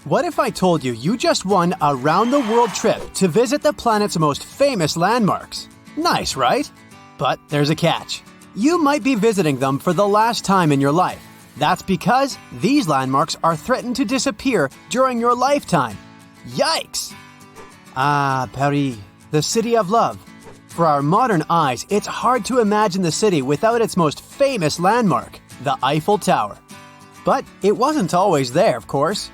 What if I told you you just won a round-the-world trip to visit the planet's most famous landmarks? Nice, right? But there's a catch. You might be visiting them for the last time in your life. That's because these landmarks are threatened to disappear during your lifetime. Yikes! Ah, Paris, the city of love. For our modern eyes, it's hard to imagine the city without its most famous landmark, the Eiffel Tower. But it wasn't always there, of course.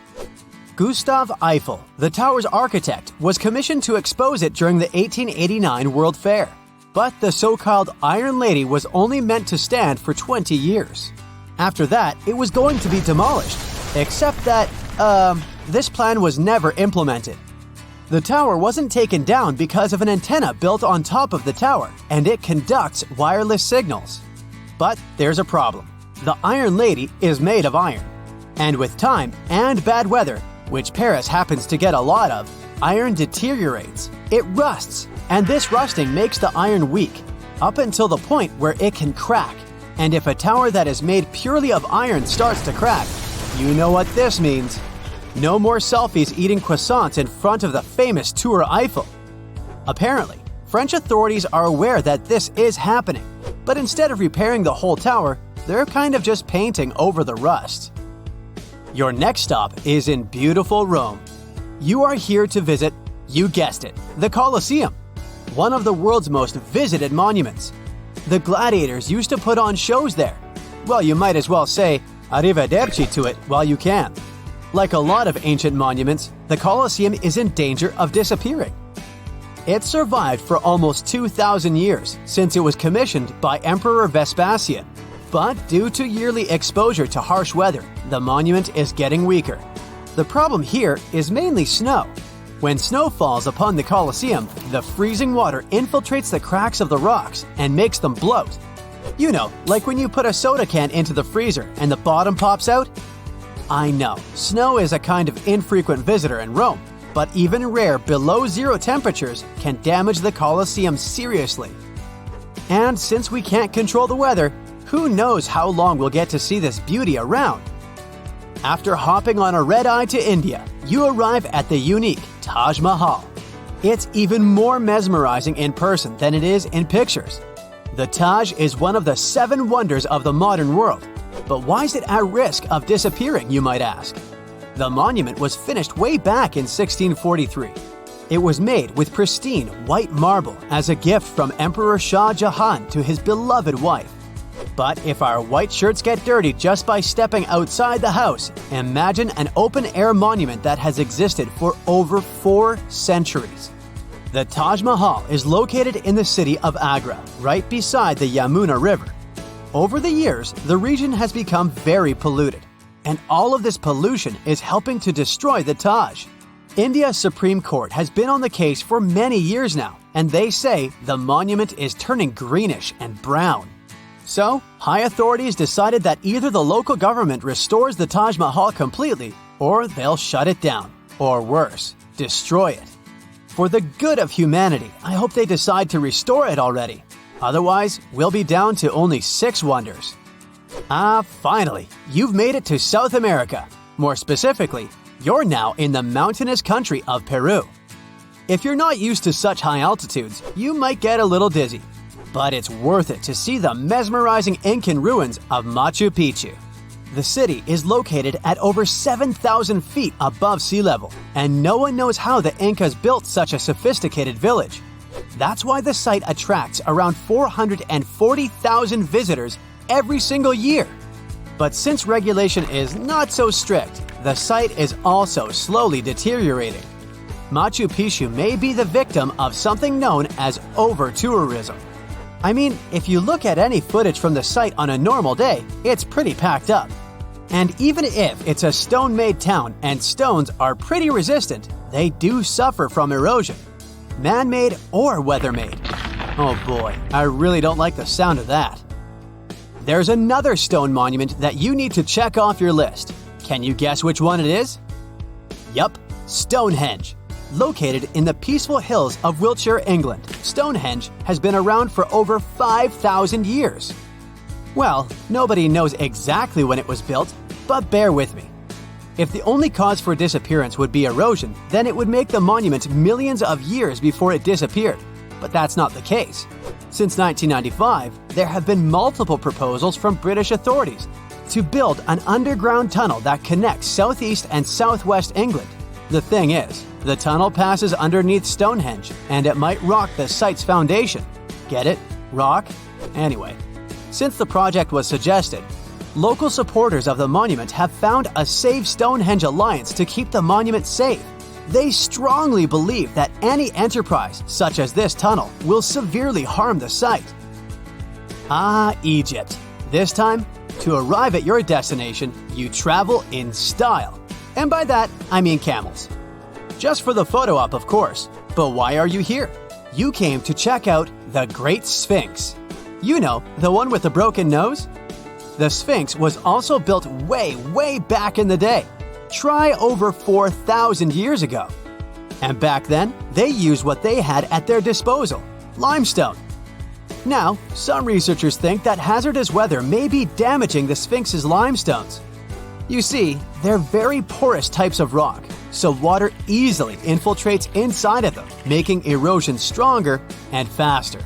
Gustave Eiffel, the tower's architect, was commissioned to expose it during the 1889 World Fair. But the so-called Iron Lady was only meant to stand for 20 years. After that, it was going to be demolished, except that, this plan was never implemented. The tower wasn't taken down because of an antenna built on top of the tower, and it conducts wireless signals. But there's a problem. The Iron Lady is made of iron. And with time and bad weather, which Paris happens to get a lot of, iron deteriorates. It rusts, and this rusting makes the iron weak, up until the point where it can crack. And if a tower that is made purely of iron starts to crack, you know what this means. No more selfies eating croissants in front of the famous Tour Eiffel. Apparently, French authorities are aware that this is happening, but instead of repairing the whole tower, they're kind of just painting over the rust. Your next stop is in beautiful Rome. You are here to visit, you guessed it, the Colosseum, one of the world's most visited monuments. The gladiators used to put on shows there. Well, you might as well say arrivederci to it while you can. Like a lot of ancient monuments, the Colosseum is in danger of disappearing. It survived for almost 2,000 years since it was commissioned by Emperor Vespasian. But due to yearly exposure to harsh weather, the monument is getting weaker. The problem here is mainly snow. When snow falls upon the Colosseum, the freezing water infiltrates the cracks of the rocks and makes them bloat. You know, like when you put a soda can into the freezer and the bottom pops out? I know, snow is a kind of infrequent visitor in Rome, but even rare below-zero temperatures can damage the Colosseum seriously. And since we can't control the weather, who knows how long we'll get to see this beauty around? After hopping on a red-eye to India, you arrive at the unique Taj Mahal. It's even more mesmerizing in person than it is in pictures. The Taj is one of the 7 wonders of the modern world. But why is it at risk of disappearing, you might ask? The monument was finished way back in 1643. It was made with pristine white marble as a gift from Emperor Shah Jahan to his beloved wife. But if our white shirts get dirty just by stepping outside the house, imagine an open-air monument that has existed for over 4 centuries. The Taj Mahal is located in the city of Agra, right beside the Yamuna River. Over the years, the region has become very polluted, and all of this pollution is helping to destroy the Taj. India's Supreme Court has been on the case for many years now, and they say the monument is turning greenish and brown. So, high authorities decided that either the local government restores the Taj Mahal completely, or they'll shut it down, or worse, destroy it. For the good of humanity, I hope they decide to restore it already. Otherwise, we'll be down to only 6 wonders. Finally, you've made it to South America. More specifically, you're now in the mountainous country of Peru. If you're not used to such high altitudes, you might get a little dizzy. But it's worth it to see the mesmerizing Incan ruins of Machu Picchu. The city is located at over 7,000 feet above sea level, and no one knows how the Incas built such a sophisticated village. That's why the site attracts around 440,000 visitors every single year. But since regulation is not so strict, the site is also slowly deteriorating. Machu Picchu may be the victim of something known as over-tourism. I mean, if you look at any footage from the site on a normal day, it's pretty packed up. And even if it's a stone-made town and stones are pretty resistant, they do suffer from erosion. Man-made or weather-made. Oh boy, I really don't like the sound of that. There's another stone monument that you need to check off your list. Can you guess which one it is? Yup, Stonehenge. Located in the peaceful hills of Wiltshire, England, Stonehenge has been around for over 5,000 years. Well, nobody knows exactly when it was built, but bear with me. If the only cause for disappearance would be erosion, then it would make the monument millions of years before it disappeared. But that's not the case. Since 1995, there have been multiple proposals from British authorities to build an underground tunnel that connects southeast and southwest England. The thing is, the tunnel passes underneath Stonehenge, and it might rock the site's foundation. Get it? Rock? Anyway, since the project was suggested, local supporters of the monument have found a Save Stonehenge alliance to keep the monument safe. They strongly believe that any enterprise, such as this tunnel, will severely harm the site. Ah, Egypt. This time, to arrive at your destination, you travel in style. And by that, I mean camels. Just for the photo op, of course. But why are you here? You came to check out the Great Sphinx. You know, the one with the broken nose? The Sphinx was also built way back in the day. Try over 4,000 years ago. And back then, they used what they had at their disposal, limestone. Now, some researchers think that hazardous weather may be damaging the Sphinx's limestones. You see, they're very porous types of rock, so water easily infiltrates inside of them, making erosion stronger and faster.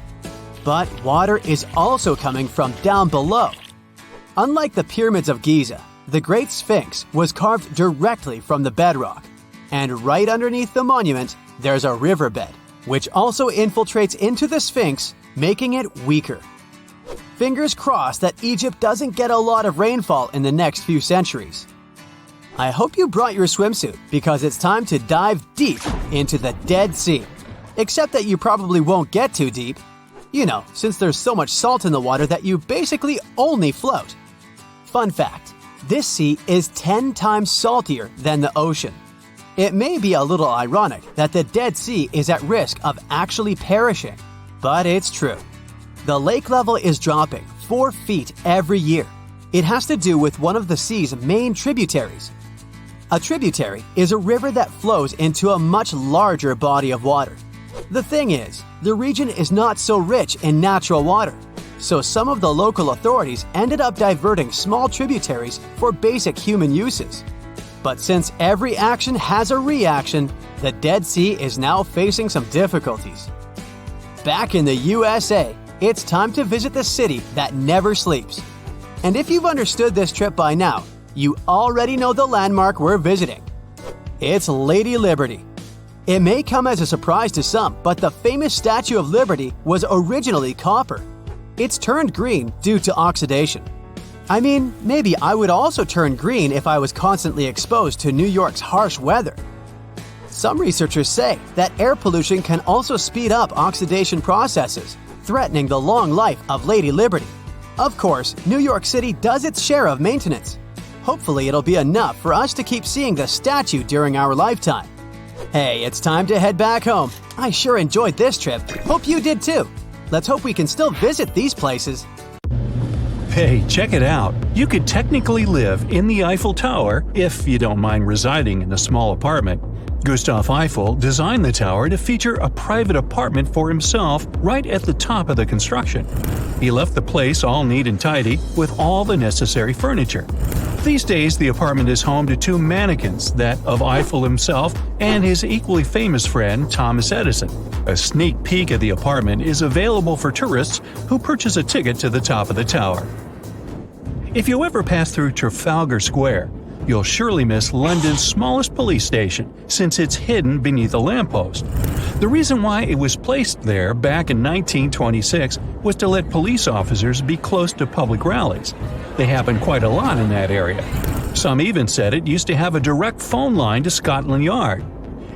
But water is also coming from down below. Unlike the pyramids of Giza, the Great Sphinx was carved directly from the bedrock. And right underneath the monument, there's a riverbed, which also infiltrates into the Sphinx, making it weaker. Fingers crossed that Egypt doesn't get a lot of rainfall in the next few centuries. I hope you brought your swimsuit because it's time to dive deep into the Dead Sea. Except that you probably won't get too deep. You know, since there's so much salt in the water that you basically only float. Fun fact, this sea is 10 times saltier than the ocean. It may be a little ironic that the Dead Sea is at risk of actually perishing, but it's true. The lake level is dropping 4 feet every year. It has to do with one of the sea's main tributaries. A tributary is a river that flows into a much larger body of water. The thing is, the region is not so rich in natural water, so some of the local authorities ended up diverting small tributaries for basic human uses. But since every action has a reaction, the Dead Sea is now facing some difficulties. Back in the USA, it's time to visit the city that never sleeps. And if you've understood this trip by now, you already know the landmark we're visiting. It's Lady Liberty. It may come as a surprise to some, but the famous Statue of Liberty was originally copper. It's turned green due to oxidation. I mean, maybe I would also turn green if I was constantly exposed to New York's harsh weather. Some researchers say that air pollution can also speed up oxidation processes, threatening the long life of Lady Liberty. Of course, New York City does its share of maintenance. Hopefully it'll be enough for us to keep seeing the statue during our lifetime. Hey, it's time to head back home. I sure enjoyed this trip. Hope you did too. Let's hope we can still visit these places. Hey, check it out. You could technically live in the Eiffel Tower if you don't mind residing in a small apartment. Gustave Eiffel designed the tower to feature a private apartment for himself right at the top of the construction. He left the place all neat and tidy with all the necessary furniture. These days, the apartment is home to 2 mannequins, that of Eiffel himself and his equally famous friend Thomas Edison. A sneak peek at the apartment is available for tourists who purchase a ticket to the top of the tower. If you ever pass through Trafalgar Square, you'll surely miss London's smallest police station, since it's hidden beneath a lamppost. The reason why it was placed there back in 1926 was to let police officers be close to public rallies. They happen quite a lot in that area. Some even said it used to have a direct phone line to Scotland Yard.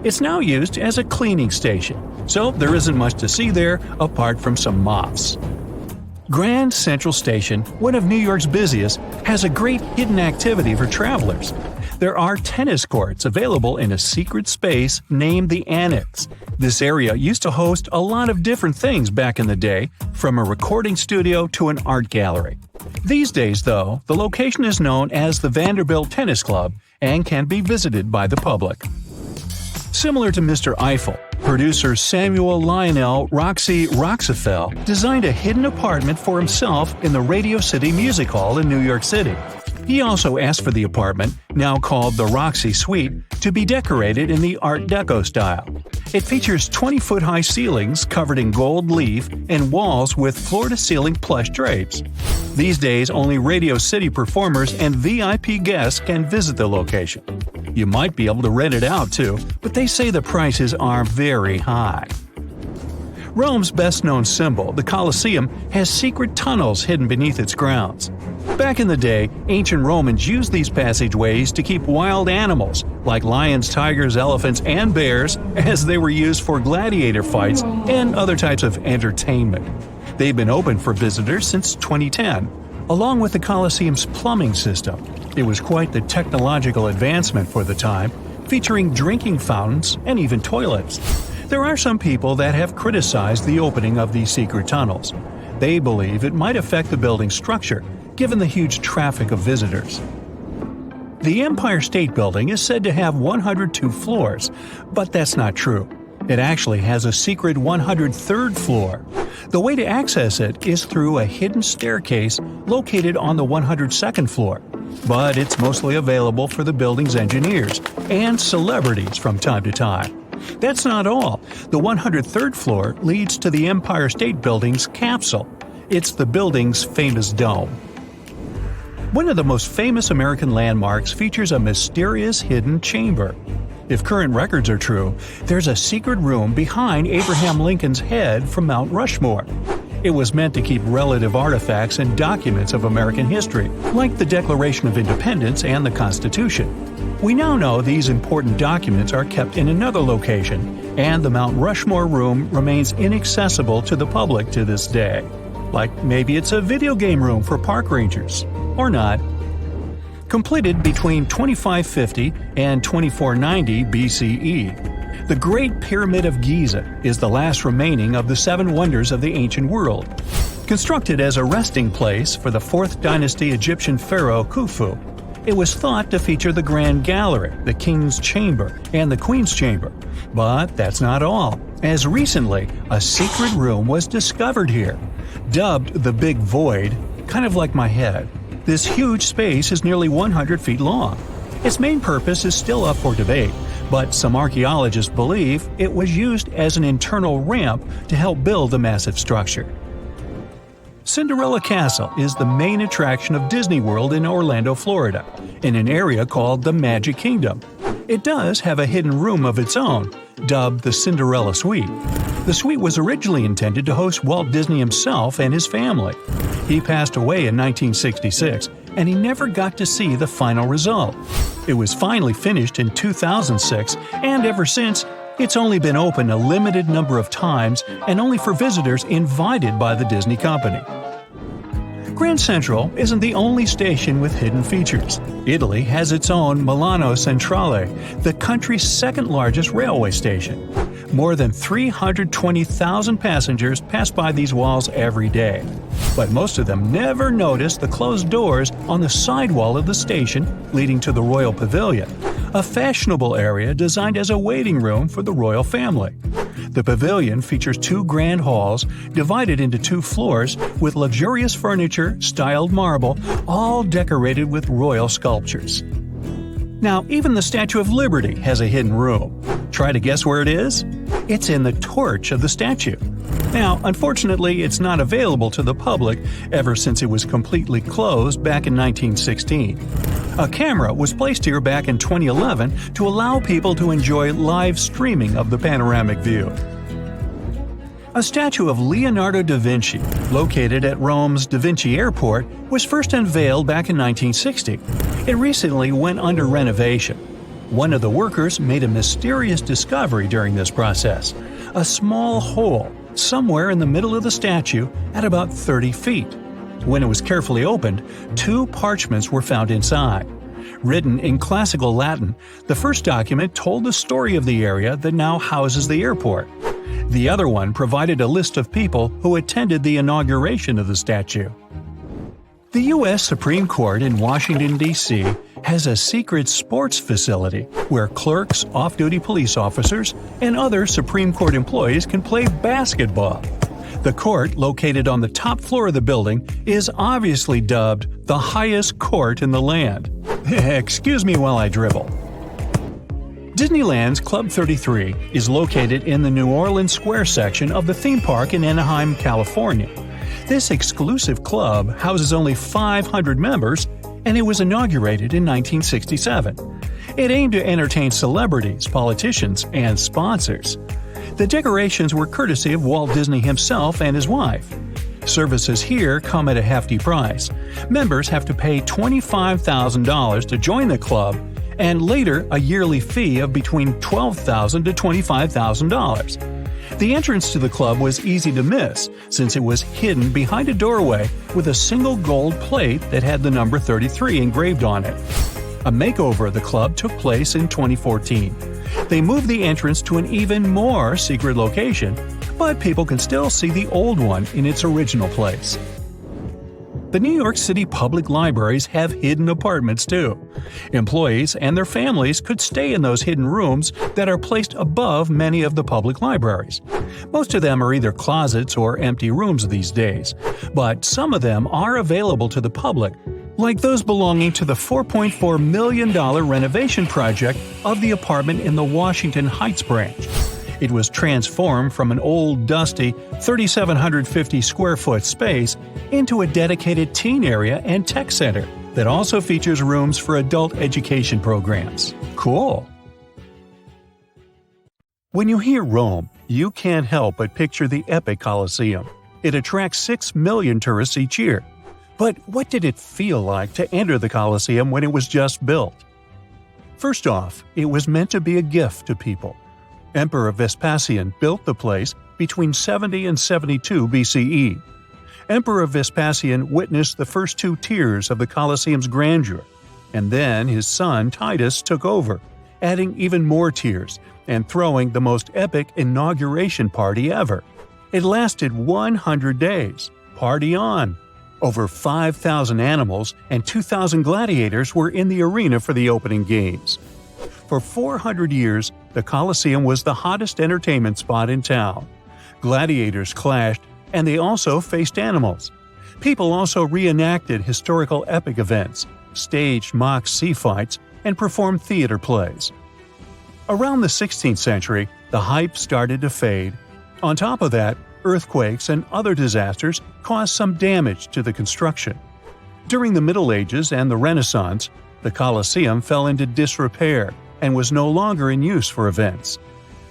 It's now used as a cleaning station, so there isn't much to see there apart from some moths. Grand Central Station, one of New York's busiest, has a great hidden activity for travelers. There are tennis courts available in a secret space named the Annex. This area used to host a lot of different things back in the day, from a recording studio to an art gallery. These days, though, the location is known as the Vanderbilt Tennis Club and can be visited by the public. Similar to Mr. Eiffel, producer Samuel Lionel Roxy Roxafel designed a hidden apartment for himself in the Radio City Music Hall in New York City. He also asked for the apartment, now called the Roxy Suite, to be decorated in the Art Deco style. It features 20-foot-high ceilings covered in gold leaf and walls with floor-to-ceiling plush drapes. These days, only Radio City performers and VIP guests can visit the location. You might be able to rent it out too, but they say the prices are very high. Rome's best-known symbol, the Colosseum, has secret tunnels hidden beneath its grounds. Back in the day, ancient Romans used these passageways to keep wild animals, like lions, tigers, elephants, and bears, as they were used for gladiator fights and other types of entertainment. They've been open for visitors since 2010, along with the Colosseum's plumbing system. It was quite the technological advancement for the time, featuring drinking fountains and even toilets. There are some people that have criticized the opening of these secret tunnels. They believe it might affect the building's structure, given the huge traffic of visitors. The Empire State Building is said to have 102 floors, but that's not true. It actually has a secret 103rd floor. The way to access it is through a hidden staircase located on the 102nd floor, but it's mostly available for the building's engineers and celebrities from time to time. That's not all. The 103rd floor leads to the Empire State Building's capsule. It's the building's famous dome. One of the most famous American landmarks features a mysterious hidden chamber. If current records are true, there's a secret room behind Abraham Lincoln's head from Mount Rushmore. It was meant to keep relative artifacts and documents of American history, like the Declaration of Independence and the Constitution. We now know these important documents are kept in another location, and the Mount Rushmore room remains inaccessible to the public to this day. Like maybe it's a video game room for park rangers. Or not. Completed between 2550 and 2490 BCE, the Great Pyramid of Giza is the last remaining of the 7 wonders of the ancient world. Constructed as a resting place for the 4th dynasty Egyptian pharaoh Khufu, it was thought to feature the Grand Gallery, the King's Chamber, and the Queen's Chamber. But that's not all, as recently a secret room was discovered here. Dubbed the Big Void, kind of like my head. This huge space is nearly 100 feet long. Its main purpose is still up for debate, but some archaeologists believe it was used as an internal ramp to help build the massive structure. Cinderella Castle is the main attraction of Disney World in Orlando, Florida, in an area called the Magic Kingdom. It does have a hidden room of its own, dubbed the Cinderella Suite. The suite was originally intended to host Walt Disney himself and his family. He passed away in 1966, and he never got to see the final result. It was finally finished in 2006, and ever since, it's only been open a limited number of times and only for visitors invited by the Disney company. Grand Central isn't the only station with hidden features. Italy has its own Milano Centrale, the country's second-largest railway station. More than 320,000 passengers pass by these walls every day. But most of them never notice the closed doors on the sidewall of the station leading to the Royal Pavilion, a fashionable area designed as a waiting room for the royal family. The pavilion features 2 grand halls divided into 2 floors with luxurious furniture, styled marble, all decorated with royal sculptures. Now, even the Statue of Liberty has a hidden room. Try to guess where it is? It's in the torch of the statue. Now, unfortunately, it's not available to the public ever since it was completely closed back in 1916. A camera was placed here back in 2011 to allow people to enjoy live streaming of the panoramic view. A statue of Leonardo da Vinci, located at Rome's Da Vinci Airport, was first unveiled back in 1960. It recently went under renovation. One of the workers made a mysterious discovery during this process: a small hole somewhere in the middle of the statue at about 30 feet. When it was carefully opened, 2 parchments were found inside. Written in classical Latin, the first document told the story of the area that now houses the airport. The other one provided a list of people who attended the inauguration of the statue. The U.S. Supreme Court in Washington, D.C. has a secret sports facility where clerks, off-duty police officers, and other Supreme Court employees can play basketball. The court, located on the top floor of the building, is obviously dubbed the highest court in the land. Excuse me while I dribble. Disneyland's Club 33 is located in the New Orleans Square section of the theme park in Anaheim, California. This exclusive club houses only 500 members, and it was inaugurated in 1967. It aimed to entertain celebrities, politicians, and sponsors. The decorations were courtesy of Walt Disney himself and his wife. Services here come at a hefty price. Members have to pay $25,000 to join the club, and later a yearly fee of between $12,000 to $25,000. The entrance to the club was easy to miss, since it was hidden behind a doorway with a single gold plate that had the number 33 engraved on it. A makeover of the club took place in 2014. They moved the entrance to an even more secret location, but people can still see the old one in its original place. The New York City public libraries have hidden apartments too. Employees and their families could stay in those hidden rooms that are placed above many of the public libraries. Most of them are either closets or empty rooms these days, but some of them are available to the public, like those belonging to the $4.4 million renovation project of the apartment in the Washington Heights branch. It was transformed from an old, dusty, 3,750 square foot space into a dedicated teen area and tech center that also features rooms for adult education programs. Cool! When you hear Rome, you can't help but picture the epic Colosseum. It attracts 6 million tourists each year. But what did it feel like to enter the Colosseum when it was just built? First off, it was meant to be a gift to people. Emperor Vespasian built the place between 70 and 72 BCE. Emperor Vespasian witnessed the first 2 tiers of the Colosseum's grandeur, and then his son Titus took over, adding even more tiers and throwing the most epic inauguration party ever. It lasted 100 days. Party on! Over 5,000 animals and 2,000 gladiators were in the arena for the opening games. For 400 years, the Colosseum was the hottest entertainment spot in town. Gladiators clashed, and they also faced animals. People also reenacted historical epic events, staged mock sea fights, and performed theater plays. Around the 16th century, the hype started to fade. On top of that, earthquakes and other disasters caused some damage to the construction. During the Middle Ages and the Renaissance, the Colosseum fell into disrepair and was no longer in use for events.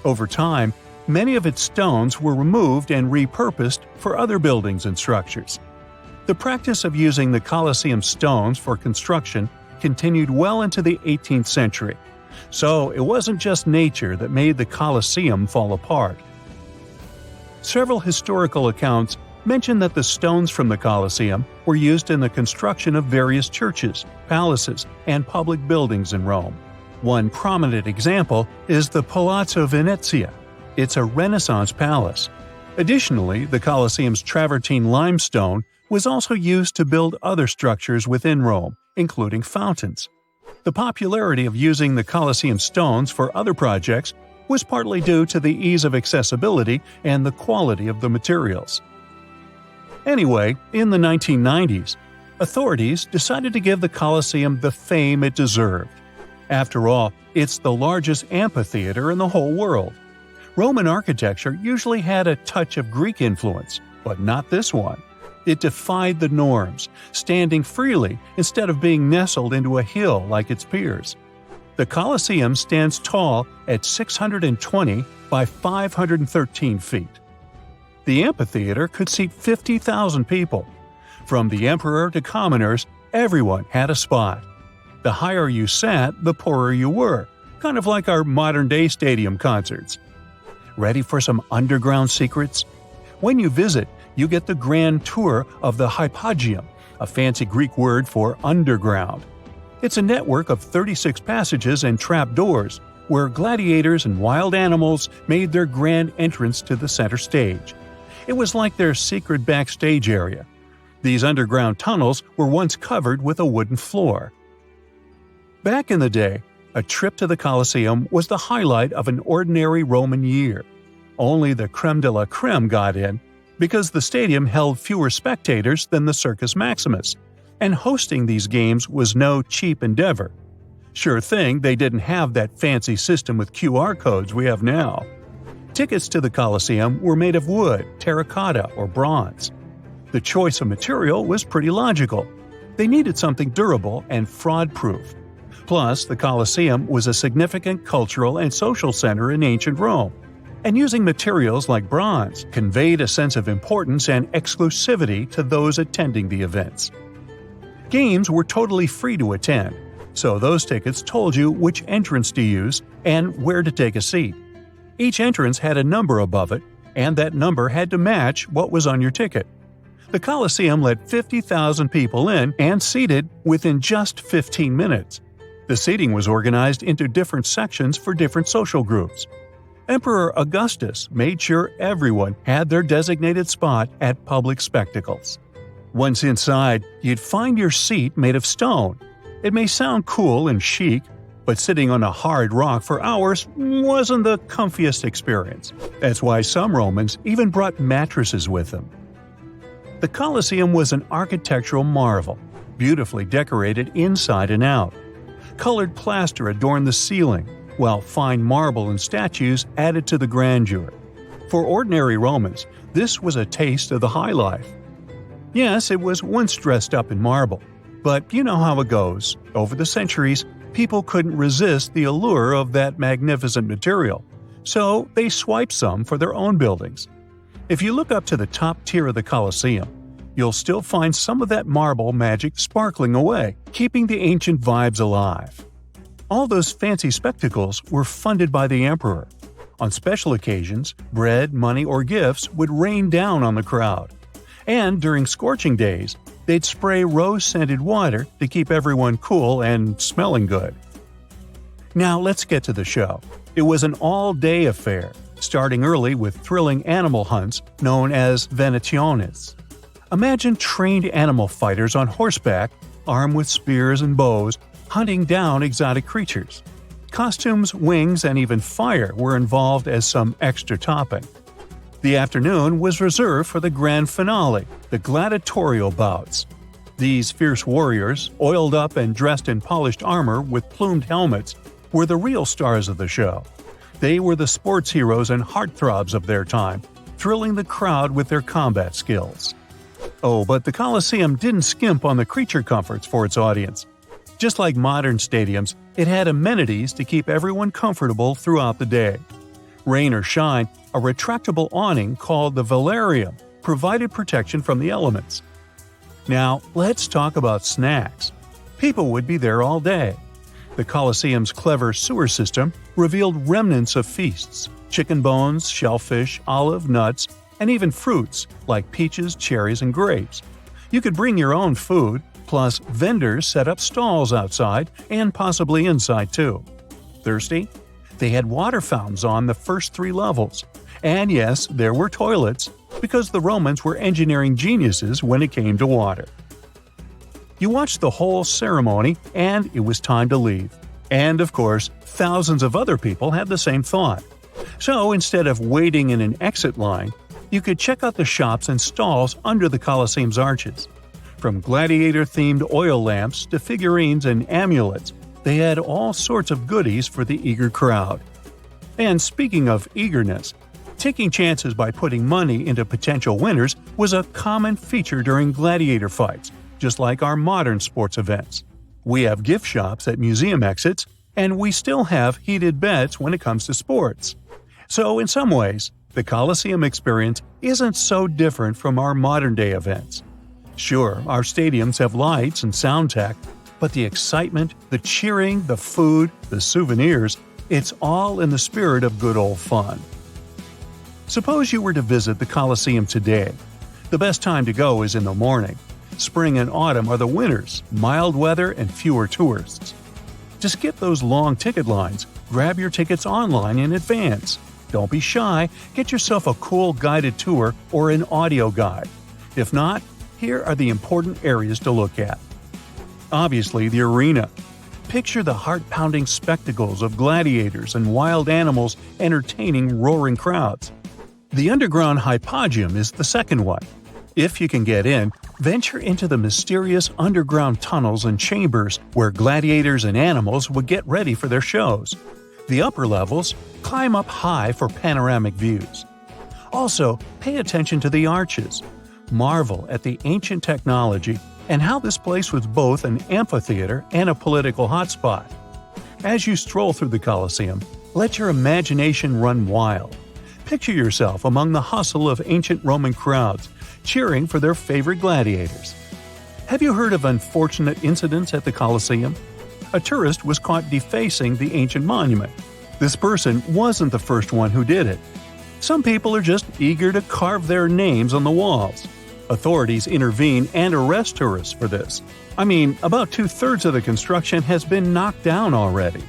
Over time, many of its stones were removed and repurposed for other buildings and structures. The practice of using the Colosseum stones for construction continued well into the 18th century, so it wasn't just nature that made the Colosseum fall apart. Several historical accounts mention that the stones from the Colosseum were used in the construction of various churches, palaces, and public buildings in Rome. One prominent example is the Palazzo Venezia. It's a Renaissance palace. Additionally, the Colosseum's travertine limestone was also used to build other structures within Rome, including fountains. The popularity of using the Colosseum stones for other projects was partly due to the ease of accessibility and the quality of the materials. Anyway, in the 1990s, authorities decided to give the Colosseum the fame it deserved. After all, it's the largest amphitheater in the whole world. Roman architecture usually had a touch of Greek influence, but not this one. It defied the norms, standing freely instead of being nestled into a hill like its peers. The Colosseum stands tall at 620 by 513 feet. The amphitheater could seat 50,000 people. From the emperor to commoners, everyone had a spot. The higher you sat, the poorer you were, kind of like our modern-day stadium concerts. Ready for some underground secrets? When you visit, you get the grand tour of the Hypogeum, a fancy Greek word for underground. It's a network of 36 passages and trapdoors, where gladiators and wild animals made their grand entrance to the center stage. It was like their secret backstage area. These underground tunnels were once covered with a wooden floor. Back in the day, a trip to the Colosseum was the highlight of an ordinary Roman year. Only the creme de la creme got in. because the stadium held fewer spectators than the Circus Maximus, and hosting these games was no cheap endeavor. Sure thing they didn't have that fancy system with QR codes we have now. Tickets to the Coliseum were made of wood, terracotta, or bronze. The choice of material was pretty logical. They needed something durable and fraud-proof. Plus, the Colosseum was a significant cultural and social center in ancient Rome, and using materials like bronze conveyed a sense of importance and exclusivity to those attending the events. Games were totally free to attend, so those tickets told you which entrance to use and where to take a seat. Each entrance had a number above it, and that number had to match what was on your ticket. The Colosseum let 50,000 people in and seated within just 15 minutes. The seating was organized into different sections for different social groups. Emperor Augustus made sure everyone had their designated spot at public spectacles. Once inside, you'd find your seat made of stone. It may sound cool and chic, but sitting on a hard rock for hours wasn't the comfiest experience. That's why some Romans even brought mattresses with them. The Colosseum was an architectural marvel, beautifully decorated inside and out. Colored plaster adorned the ceiling, while fine marble and statues added to the grandeur. For ordinary Romans, this was a taste of the high life. Yes, it was once dressed up in marble, but you know how it goes. Over the centuries, people couldn't resist the allure of that magnificent material, so they swiped some for their own buildings. If you look up to the top tier of the Colosseum, you'll still find some of that marble magic sparkling away, keeping the ancient vibes alive. All those fancy spectacles were funded by the emperor. On special occasions, bread, money, or gifts would rain down on the crowd. And during scorching days, they'd spray rose-scented water to keep everyone cool and smelling good. Now let's get to the show. It was an all-day affair, starting early with thrilling animal hunts known as venationes. Imagine trained animal fighters on horseback, armed with spears and bows, hunting down exotic creatures. Costumes, wings, and even fire were involved as some extra topping. The afternoon was reserved for the grand finale, the gladiatorial bouts. These fierce warriors, oiled up and dressed in polished armor with plumed helmets, were the real stars of the show. They were the sports heroes and heartthrobs of their time, thrilling the crowd with their combat skills. Oh, but the Colosseum didn't skimp on the creature comforts for its audience. Just like modern stadiums, it had amenities to keep everyone comfortable throughout the day. Rain or shine, a retractable awning called the velarium provided protection from the elements. Now, let's talk about snacks. People would be there all day. The Colosseum's clever sewer system revealed remnants of feasts: chicken bones, shellfish, olive, nuts, and even fruits like peaches, cherries, and grapes. You could bring your own food, plus vendors set up stalls outside and possibly inside too. Thirsty? They had water fountains on the first 3 levels. And yes, there were toilets, because the Romans were engineering geniuses when it came to water. You watched the whole ceremony, and it was time to leave. And of course, thousands of other people had the same thought. So instead of waiting in an exit line, you could check out the shops and stalls under the Colosseum's arches. From gladiator-themed oil lamps to figurines and amulets, they had all sorts of goodies for the eager crowd. And speaking of eagerness, taking chances by putting money into potential winners was a common feature during gladiator fights, just like our modern sports events. We have gift shops at museum exits, and we still have heated bets when it comes to sports. So in some ways, the Colosseum experience isn't so different from our modern-day events. Sure, our stadiums have lights and sound tech, but the excitement, the cheering, the food, the souvenirs, it's all in the spirit of good old fun. Suppose you were to visit the Colosseum today. The best time to go is in the morning. Spring and autumn are the winners, mild weather and fewer tourists. To skip those long ticket lines, grab your tickets online in advance. Don't be shy, get yourself a cool guided tour or an audio guide. If not, here are the important areas to look at. Obviously, the arena. Picture the heart-pounding spectacles of gladiators and wild animals entertaining roaring crowds. The underground hypogeum is the second one. If you can get in, venture into the mysterious underground tunnels and chambers where gladiators and animals would get ready for their shows. The upper levels, climb up high for panoramic views. Also, pay attention to the arches. Marvel at the ancient technology and how this place was both an amphitheater and a political hotspot. As you stroll through the Colosseum, let your imagination run wild. Picture yourself among the hustle of ancient Roman crowds, cheering for their favorite gladiators. Have you heard of unfortunate incidents at the Colosseum? A tourist was caught defacing the ancient monument. This person wasn't the first one who did it. Some people are just eager to carve their names on the walls. Authorities intervene and arrest tourists for this. About 2/3 of the construction has been knocked down already.